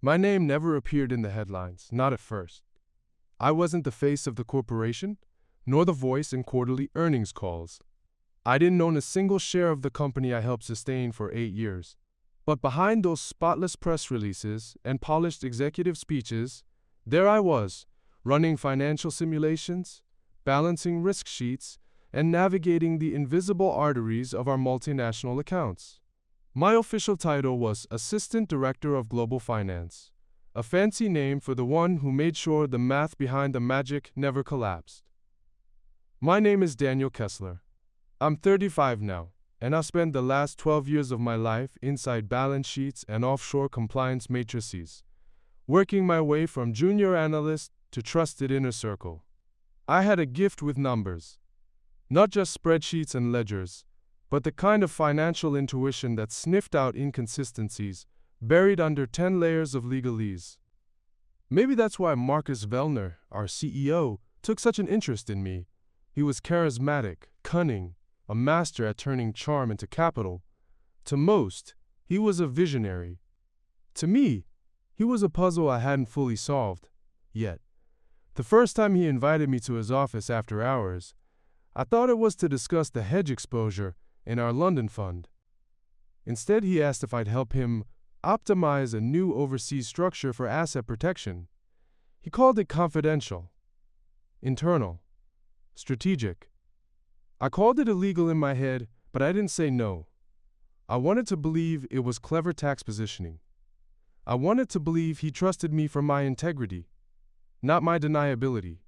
My name never appeared in the headlines, not at first. I wasn't the face of the corporation, nor the voice in quarterly earnings calls. I didn't own a single share of the company I helped sustain for 8 years. But behind those spotless press releases and polished executive speeches, there I was, running financial simulations, balancing risk sheets, and navigating the invisible arteries of our multinational accounts. My official title was Assistant Director of Global Finance, a fancy name for the one who made sure the math behind the magic never collapsed. My name is Daniel Kessler. I'm 35 now, and I've spent the last 12 years of my life inside balance sheets and offshore compliance matrices, working my way from junior analyst to trusted inner circle. I had a gift with numbers, not just spreadsheets and ledgers, but the kind of financial intuition that sniffed out inconsistencies buried under 10 layers of legalese. Maybe that's why Marcus Vellner, our CEO, took such an interest in me. He was charismatic, cunning, a master at turning charm into capital. To most, he was a visionary. To me, he was a puzzle I hadn't fully solved yet. The first time he invited me to his office after hours, I thought it was to discuss the hedge exposure in our London fund. Instead, he asked if I'd help him optimize a new overseas structure for asset protection. He called it confidential, internal, strategic. I called it illegal in my head, but I didn't say no. I wanted to believe it was clever tax positioning. I wanted to believe he trusted me for my integrity, not my deniability.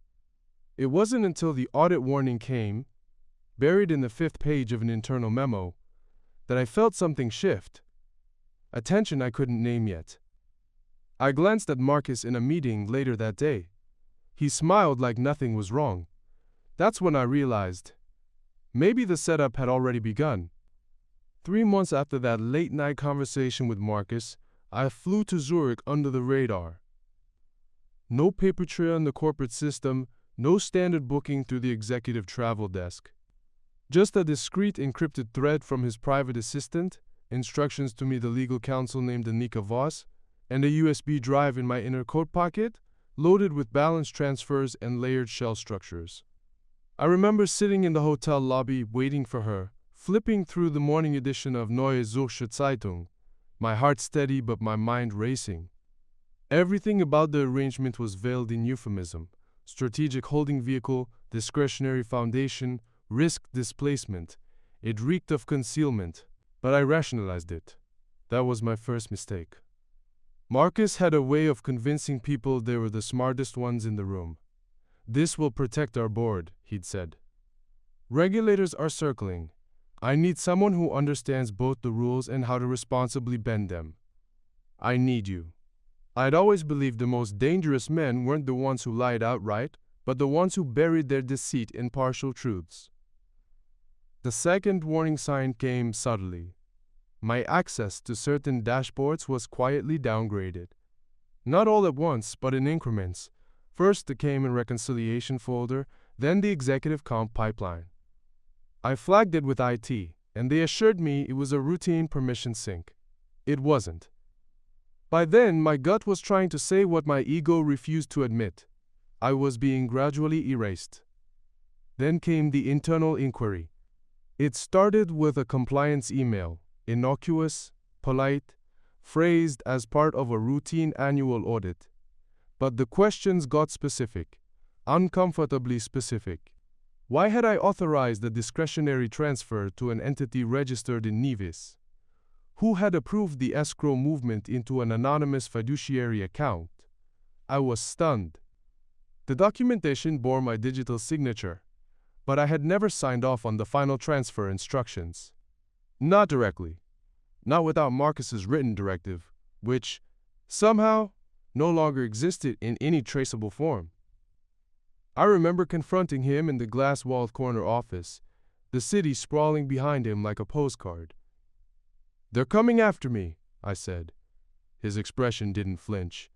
It wasn't until the audit warning came, buried in the 5th page of an internal memo, that I felt something shift. A tension I couldn't name yet. I glanced at Marcus in a meeting later that day. He smiled like nothing was wrong. That's when I realized, maybe the setup had already begun. 3 months after that late-night conversation with Marcus, I flew to Zurich under the radar. No paper trail in the corporate system, no standard booking through the executive travel desk. Just a discreet encrypted thread from his private assistant, instructions to me the legal counsel named Anika Voss, and a USB drive in my inner coat pocket, loaded with balance transfers and layered shell structures. I remember sitting in the hotel lobby waiting for her, flipping through the morning edition of Neue Zürcher Zeitung, my heart steady but my mind racing. Everything about the arrangement was veiled in euphemism: strategic holding vehicle, discretionary foundation, risk displacement. It reeked of concealment, but I rationalized it. That was my first mistake. Marcus had a way of convincing people they were the smartest ones in the room. This will protect our board, he'd said. Regulators are circling. I need someone who understands both the rules and how to responsibly bend them. I need you. I'd always believed the most dangerous men weren't the ones who lied outright, but the ones who buried their deceit in partial truths. The second warning sign came subtly. My access to certain dashboards was quietly downgraded. Not all at once, but in increments. First the Cayman reconciliation folder, then the executive comp pipeline. I flagged it with IT, and they assured me it was a routine permission sync. It wasn't. By then, my gut was trying to say what my ego refused to admit. I was being gradually erased. Then came the internal inquiry. It started with a compliance email, innocuous, polite, phrased as part of a routine annual audit. But the questions got specific, uncomfortably specific. Why had I authorized a discretionary transfer to an entity registered in Nevis? Who had approved the escrow movement into an anonymous fiduciary account? I was stunned. The documentation bore my digital signature, but I had never signed off on the final transfer instructions. Not directly. Not without Marcus's written directive, which, somehow, no longer existed in any traceable form. I remember confronting him in the glass-walled corner office, the city sprawling behind him like a postcard. "They're coming after me," I said. His expression didn't flinch.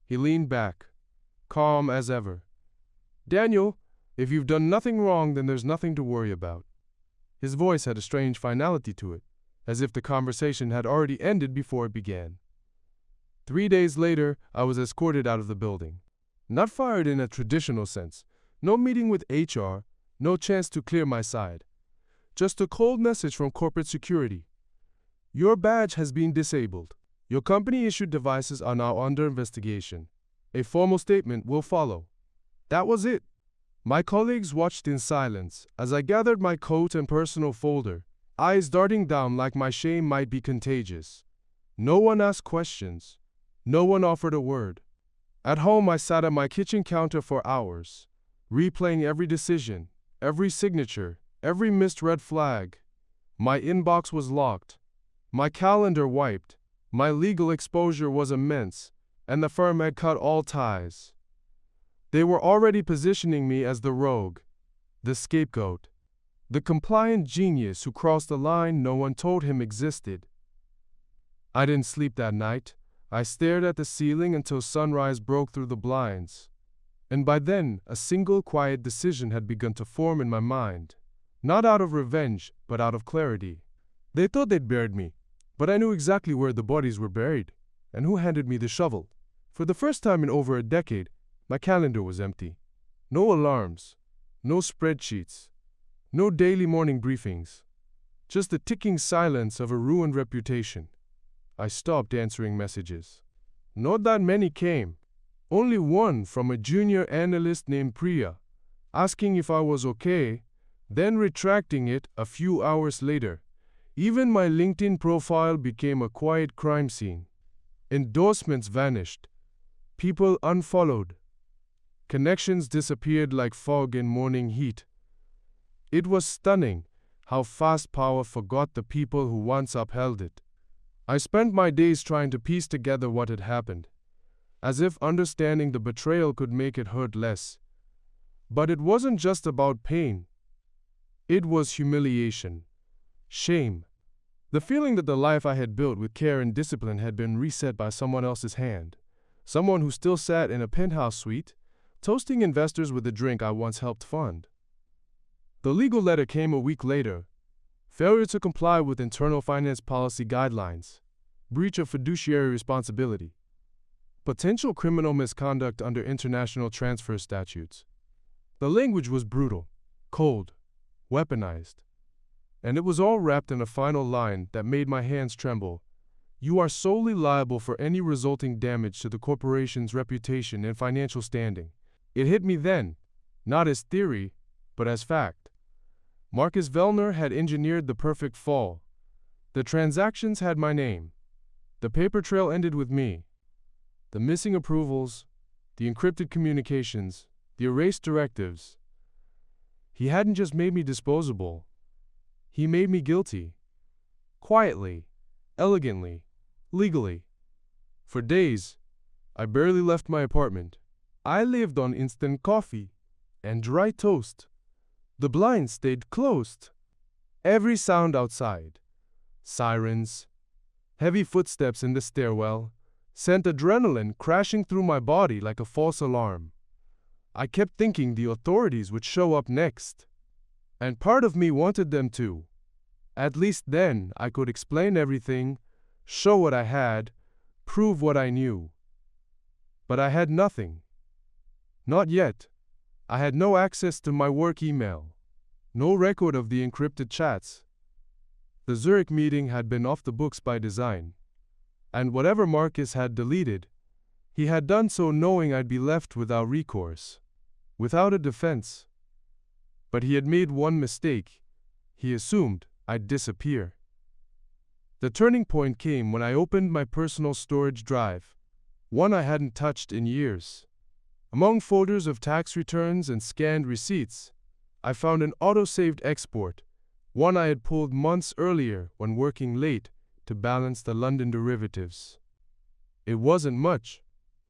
He leaned back, calm as ever. "Daniel, if you've done nothing wrong, then there's nothing to worry about." His voice had a strange finality to it, as if the conversation had already ended before it began. 3 days later, I was escorted out of the building. Not fired in a traditional sense. No meeting with HR, no chance to clear my side. Just a cold message from corporate security. Your badge has been disabled. Your company-issued devices are now under investigation. A formal statement will follow. That was it. My colleagues watched in silence as I gathered my coat and personal folder, eyes darting down like my shame might be contagious. No one asked questions. No one offered a word. At home, I sat at my kitchen counter for hours, replaying every decision, every signature, every missed red flag. My inbox was locked. My calendar wiped. My legal exposure was immense, and the firm had cut all ties. They were already positioning me as the rogue, the scapegoat, the compliant genius who crossed the line no one told him existed. I didn't sleep that night. I stared at the ceiling until sunrise broke through the blinds. And by then, a single quiet decision had begun to form in my mind. Not out of revenge, but out of clarity. They thought they'd buried me, but I knew exactly where the bodies were buried, and who handed me the shovel. For the first time in over a decade, my calendar was empty. No alarms, no spreadsheets, no daily morning briefings. Just the ticking silence of a ruined reputation. I stopped answering messages. Not that many came. Only one from a junior analyst named Priya, asking if I was okay, then retracting it a few hours later. Even my LinkedIn profile became a quiet crime scene. Endorsements vanished. People unfollowed. Connections disappeared like fog in morning heat. It was stunning how fast power forgot the people who once upheld it. I spent my days trying to piece together what had happened, as if understanding the betrayal could make it hurt less. But it wasn't just about pain. It was humiliation, shame, the feeling that the life I had built with care and discipline had been reset by someone else's hand, someone who still sat in a penthouse suite, toasting investors with the drink I once helped fund. The legal letter came a week later. Failure to comply with internal finance policy guidelines, breach of fiduciary responsibility, potential criminal misconduct under international transfer statutes. The language was brutal, cold, weaponized, and it was all wrapped in a final line that made my hands tremble. You are solely liable for any resulting damage to the corporation's reputation and financial standing. It hit me then, not as theory, but as fact. Marcus Vellner had engineered the perfect fall. The transactions had my name. The paper trail ended with me. The missing approvals, the encrypted communications, the erased directives. He hadn't just made me disposable. He made me guilty. Quietly, elegantly, legally. For days, I barely left my apartment. I lived on instant coffee and dry toast. The blinds stayed closed. Every sound outside, sirens, heavy footsteps in the stairwell, sent adrenaline crashing through my body like a false alarm. I kept thinking the authorities would show up next. And part of me wanted them to. At least then I could explain everything, show what I had, prove what I knew. But I had nothing. Not yet. I had no access to my work email, no record of the encrypted chats. The Zurich meeting had been off the books by design, and whatever Marcus had deleted, he had done so knowing I'd be left without recourse, without a defense. But he had made one mistake. He assumed I'd disappear. The turning point came when I opened my personal storage drive, one I hadn't touched in years. Among folders of tax returns and scanned receipts, I found an auto-saved export, one I had pulled months earlier when working late to balance the London derivatives. It wasn't much,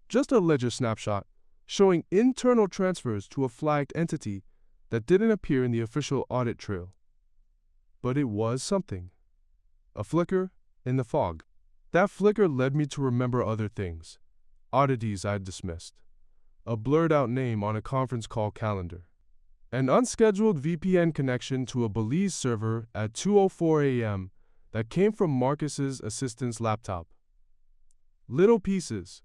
just a ledger snapshot showing internal transfers to a flagged entity that didn't appear in the official audit trail. But it was something. A flicker in the fog. That flicker led me to remember other things, oddities I'd dismissed. A blurred-out name on a conference call calendar. An unscheduled VPN connection to a Belize server at 2:04 a.m. that came from Marcus's assistant's laptop. Little pieces.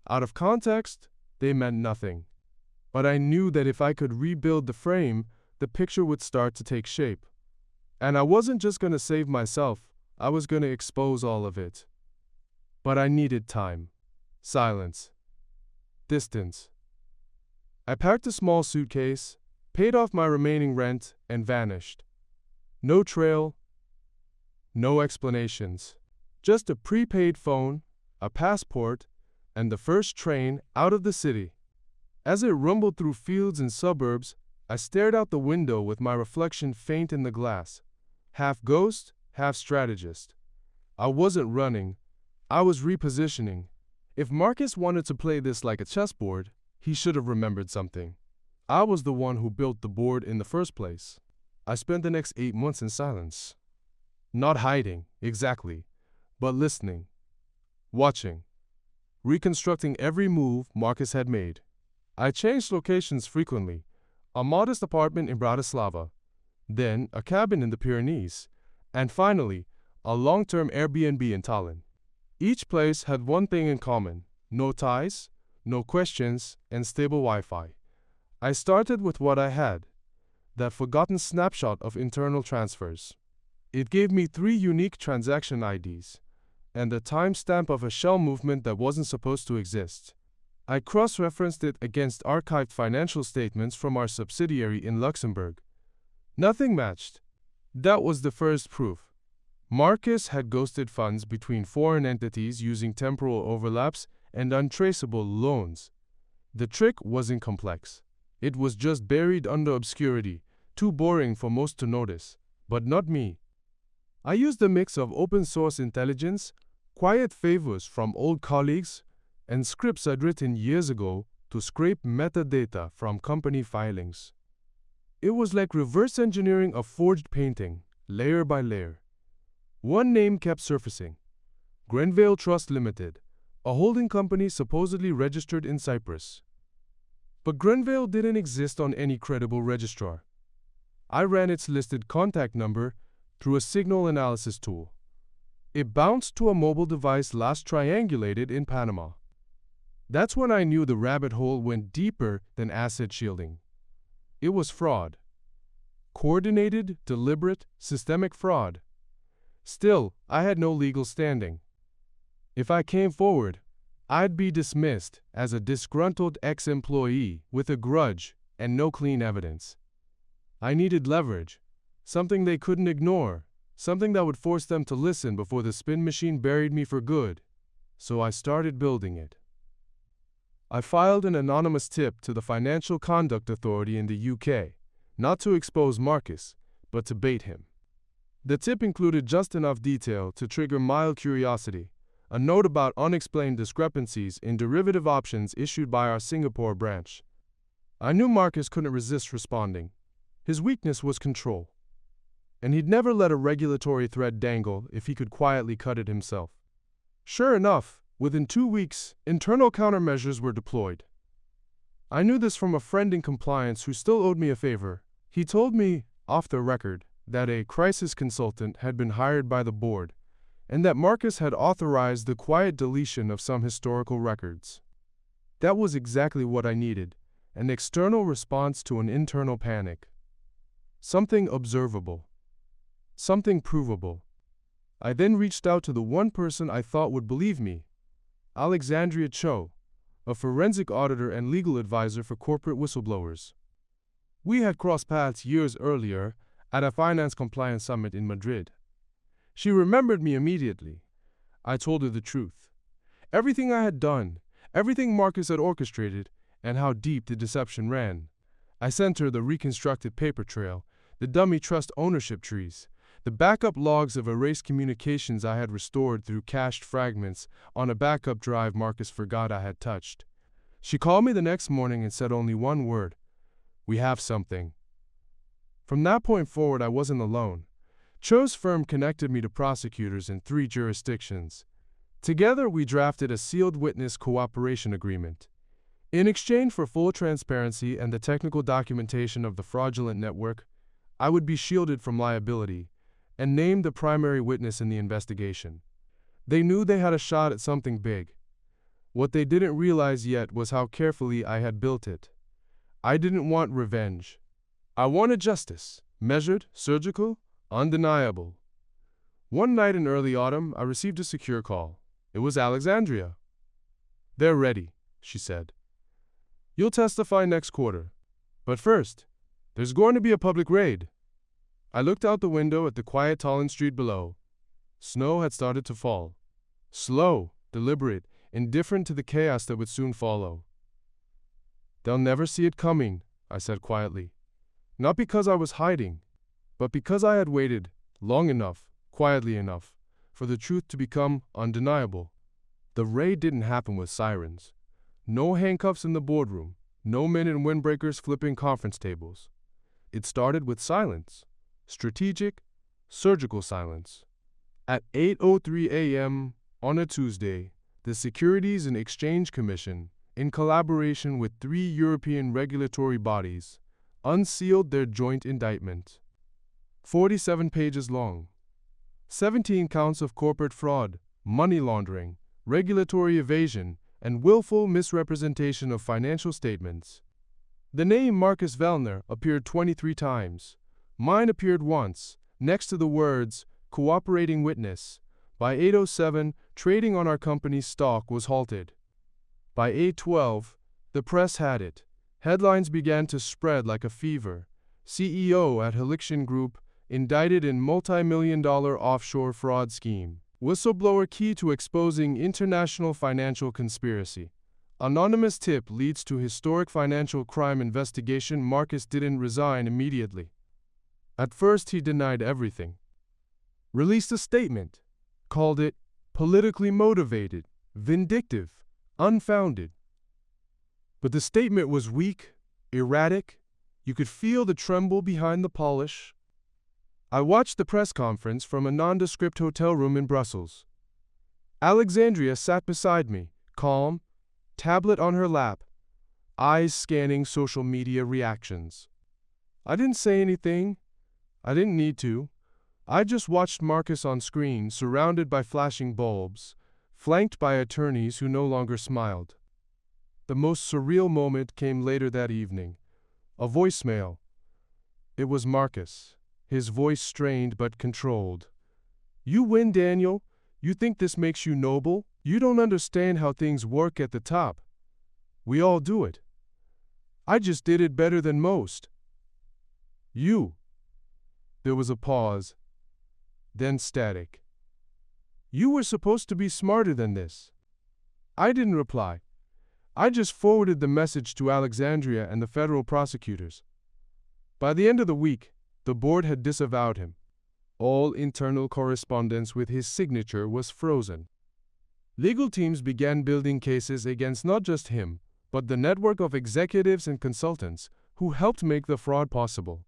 Out of context, they meant nothing. But I knew that if I could rebuild the frame, the picture would start to take shape. And I wasn't just going to save myself, I was going to expose all of it. But I needed time. Silence. Distance. I packed a small suitcase, paid off my remaining rent, and vanished. No trail, no explanations. Just a prepaid phone, a passport, and the first train out of the city. As it rumbled through fields and suburbs, I stared out the window with my reflection faint in the glass. Half ghost, half strategist. I wasn't running, I was repositioning. If Marcus wanted to play this like a chessboard, he should have remembered something. I was the one who built the board in the first place. I spent the next 8 months in silence. Not hiding, exactly, but listening, watching, reconstructing every move Marcus had made. I changed locations frequently, a modest apartment in Bratislava, then a cabin in the Pyrenees, and finally, a long-term Airbnb in Tallinn. Each place had one thing in common: no ties, no questions, and stable Wi-Fi. I started with what I had, that forgotten snapshot of internal transfers. It gave me 3 unique transaction IDs, and the timestamp of a shell movement that wasn't supposed to exist. I cross-referenced it against archived financial statements from our subsidiary in Luxembourg. Nothing matched. That was the first proof. Marcus had ghosted funds between foreign entities using temporal overlaps and untraceable loans. The trick wasn't complex. It was just buried under obscurity, too boring for most to notice, but not me. I used a mix of open-source intelligence, quiet favors from old colleagues, and scripts I'd written years ago to scrape metadata from company filings. It was like reverse engineering a forged painting, layer by layer. One name kept surfacing: Grenvale Trust Limited, a holding company supposedly registered in Cyprus. But Grenvale didn't exist on any credible registrar. I ran its listed contact number through a signal analysis tool. It bounced to a mobile device last triangulated in Panama. That's when I knew the rabbit hole went deeper than asset shielding. It was fraud. Coordinated, deliberate, systemic fraud. Still, I had no legal standing. If I came forward, I'd be dismissed as a disgruntled ex-employee with a grudge and no clean evidence. I needed leverage, something they couldn't ignore, something that would force them to listen before the spin machine buried me for good. So I started building it. I filed an anonymous tip to the Financial Conduct Authority in the UK, not to expose Marcus, but to bait him. The tip included just enough detail to trigger mild curiosity, a note about unexplained discrepancies in derivative options issued by our Singapore branch. I knew Marcus couldn't resist responding. His weakness was control. And he'd never let a regulatory thread dangle if he could quietly cut it himself. Sure enough, within 2 weeks, internal countermeasures were deployed. I knew this from a friend in compliance who still owed me a favor. He told me, off the record, that a crisis consultant had been hired by the board, and that Marcus had authorized the quiet deletion of some historical records. That was exactly what I needed, an external response to an internal panic. Something observable. Something provable. I then reached out to the one person I thought would believe me, Alexandria Cho, a forensic auditor and legal advisor for corporate whistleblowers. We had crossed paths years earlier at a finance compliance summit in Madrid. She remembered me immediately. I told her the truth. Everything I had done, everything Marcus had orchestrated, and how deep the deception ran. I sent her the reconstructed paper trail, the dummy trust ownership trees, the backup logs of erased communications I had restored through cached fragments on a backup drive Marcus forgot I had touched. She called me the next morning and said only one word: "We have something." From that point forward, I wasn't alone. Cho's firm connected me to prosecutors in 3 jurisdictions. Together, we drafted a sealed witness cooperation agreement. In exchange for full transparency and the technical documentation of the fraudulent network, I would be shielded from liability and named the primary witness in the investigation. They knew they had a shot at something big. What they didn't realize yet was how carefully I had built it. I didn't want revenge. I wanted justice, measured, surgical, undeniable. One night in early autumn, I received a secure call. It was Alexandria. "They're ready," she said. "You'll testify next quarter. But first, there's going to be a public raid." I looked out the window at the quiet Tallinn street below. Snow had started to fall. Slow, deliberate, indifferent to the chaos that would soon follow. "They'll never see it coming," I said quietly. Not because I was hiding, but because I had waited long enough, quietly enough, for the truth to become undeniable. The raid didn't happen with sirens. No handcuffs in the boardroom. No men in windbreakers flipping conference tables. It started with silence. Strategic, surgical silence. At 8:03 a.m. on a Tuesday, the Securities and Exchange Commission, in collaboration with 3 European regulatory bodies, unsealed their joint indictment. 47 pages long. 17 counts of corporate fraud, money laundering, regulatory evasion, and willful misrepresentation of financial statements. The name Marcus Wellner appeared 23 times. Mine appeared once, next to the words, "Cooperating Witness." By 8:07, trading on our company's stock was halted. By 8:12, the press had it. Headlines began to spread like a fever. CEO at Helixion Group, indicted in multi-million-dollar offshore fraud scheme. Whistleblower key to exposing international financial conspiracy. Anonymous tip leads to historic financial crime investigation. Marcus didn't resign immediately. At first he denied everything. Released a statement. Called it politically motivated, vindictive, unfounded. But the statement was weak, erratic. You could feel the tremble behind the polish. I watched the press conference from a nondescript hotel room in Brussels. Alexandria sat beside me, calm, tablet on her lap, eyes scanning social media reactions. I didn't say anything. I didn't need to. I just watched Marcus on screen, surrounded by flashing bulbs, flanked by attorneys who no longer smiled. The most surreal moment came later that evening. A voicemail. It was Marcus, his voice strained but controlled. "You win, Daniel. You think this makes you noble? You don't understand how things work at the top. We all do it. I just did it better than most. You." There was a pause, then static. "You were supposed to be smarter than this." I didn't reply. I just forwarded the message to Alexandria and the federal prosecutors. By the end of the week, the board had disavowed him. All internal correspondence with his signature was frozen. Legal teams began building cases against not just him, but the network of executives and consultants who helped make the fraud possible.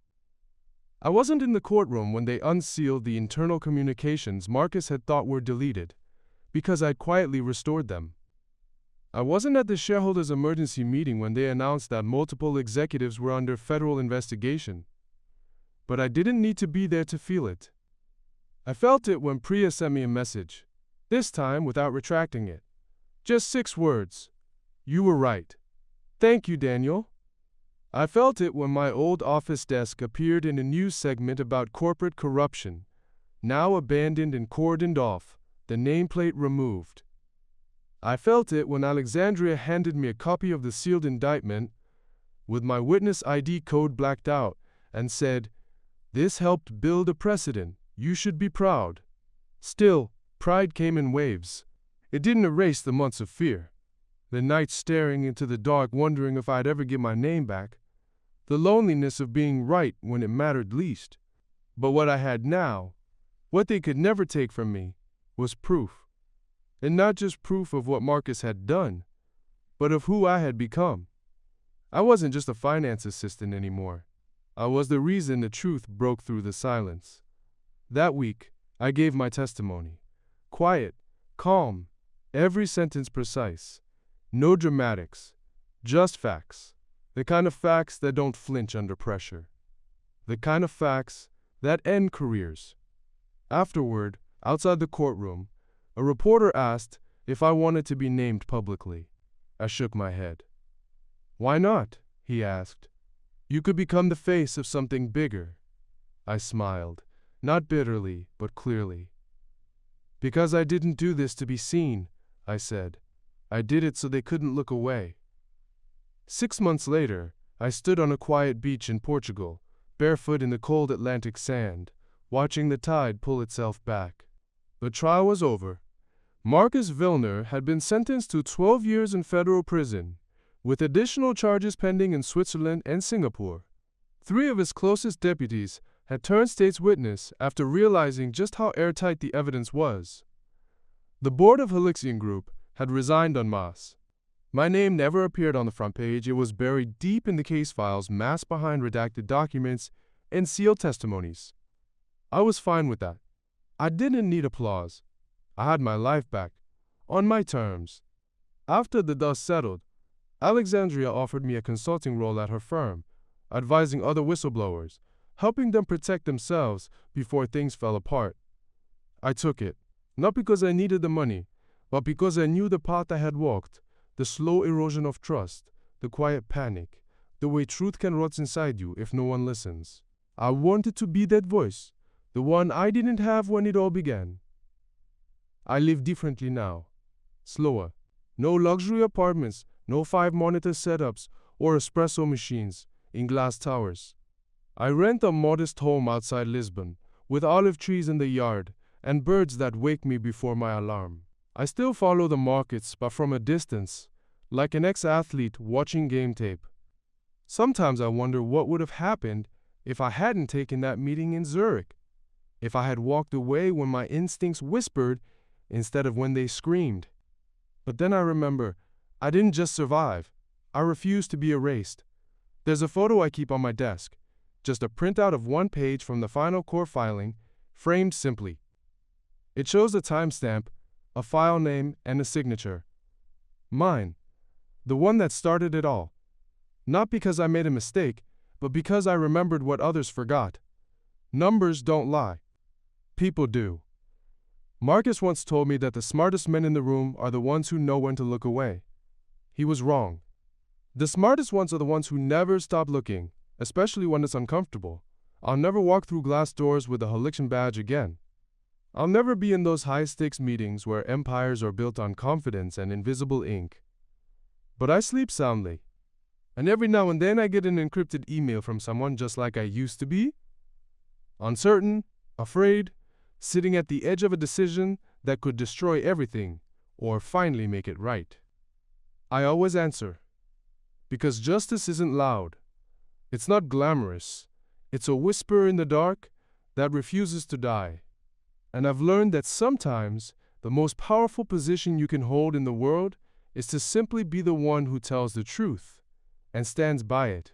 I wasn't in the courtroom when they unsealed the internal communications Marcus had thought were deleted, because I'd quietly restored them. I wasn't at the shareholders' emergency meeting when they announced that multiple executives were under federal investigation. But I didn't need to be there to feel it. I felt it when Priya sent me a message, this time without retracting it. Just 6 words. "You were right. Thank you, Daniel." I felt it when my old office desk appeared in a news segment about corporate corruption, now abandoned and cordoned off, the nameplate removed. I felt it when Alexandria handed me a copy of the sealed indictment, with my witness ID code blacked out, and said, "This helped build a precedent. You should be proud." Still, pride came in waves. It didn't erase the months of fear. The nights staring into the dark wondering if I'd ever get my name back. The loneliness of being right when it mattered least. But what I had now, what they could never take from me, was proof. And not just proof of what Marcus had done, but of who I had become. I wasn't just a finance assistant anymore. I was the reason the truth broke through the silence. That week, I gave my testimony. Quiet, calm, every sentence precise. No dramatics, just facts. The kind of facts that don't flinch under pressure. The kind of facts that end careers. Afterward, outside the courtroom, A reporter asked if I wanted to be named publicly. I shook my head. Why not? He asked. You could become the face of something bigger. I smiled, not bitterly, but clearly. Because I didn't do this to be seen, I said. I did it so they couldn't look away. 6 months later, I stood on a quiet beach in Portugal, barefoot in the cold Atlantic sand, watching the tide pull itself back. The trial was over. Marcus Vilner had been sentenced to 12 years in federal prison, with additional charges pending in Switzerland and Singapore. 3 of his closest deputies had turned state's witness after realizing just how airtight the evidence was. The board of Helixian Group had resigned en masse. My name never appeared on the front page. It was buried deep in the case files, masked behind redacted documents and sealed testimonies. I was fine with that. I didn't need applause. I had my life back, on my terms. After the dust settled, Alexandria offered me a consulting role at her firm, advising other whistleblowers, helping them protect themselves before things fell apart. I took it, not because I needed the money, but because I knew the path I had walked, the slow erosion of trust, the quiet panic, the way truth can rot inside you if no one listens. I wanted to be that voice, the one I didn't have when it all began. I live differently now. Slower. No luxury apartments, no 5-monitor setups or espresso machines in glass towers. I rent a modest home outside Lisbon, with olive trees in the yard and birds that wake me before my alarm. I still follow the markets, but from a distance, like an ex-athlete watching game tape. Sometimes I wonder what would have happened if I hadn't taken that meeting in Zurich, if I had walked away when my instincts whispered instead of when they screamed. But then I remember, I didn't just survive, I refused to be erased. There's a photo I keep on my desk, just a printout of 1 page from the final court filing, framed simply. It shows a timestamp, a file name, and a signature. Mine, the one that started it all. Not because I made a mistake, but because I remembered what others forgot. Numbers don't lie. People do. Marcus once told me that the smartest men in the room are the ones who know when to look away. He was wrong. The smartest ones are the ones who never stop looking, especially when it's uncomfortable. I'll never walk through glass doors with a Helixian badge again. I'll never be in those high-stakes meetings where empires are built on confidence and invisible ink. But I sleep soundly. And every now and then I get an encrypted email from someone just like I used to be. Uncertain, afraid, sitting at the edge of a decision that could destroy everything or finally make it right. I always answer. Because justice isn't loud. It's not glamorous. It's a whisper in the dark that refuses to die. And I've learned that sometimes the most powerful position you can hold in the world is to simply be the one who tells the truth and stands by it.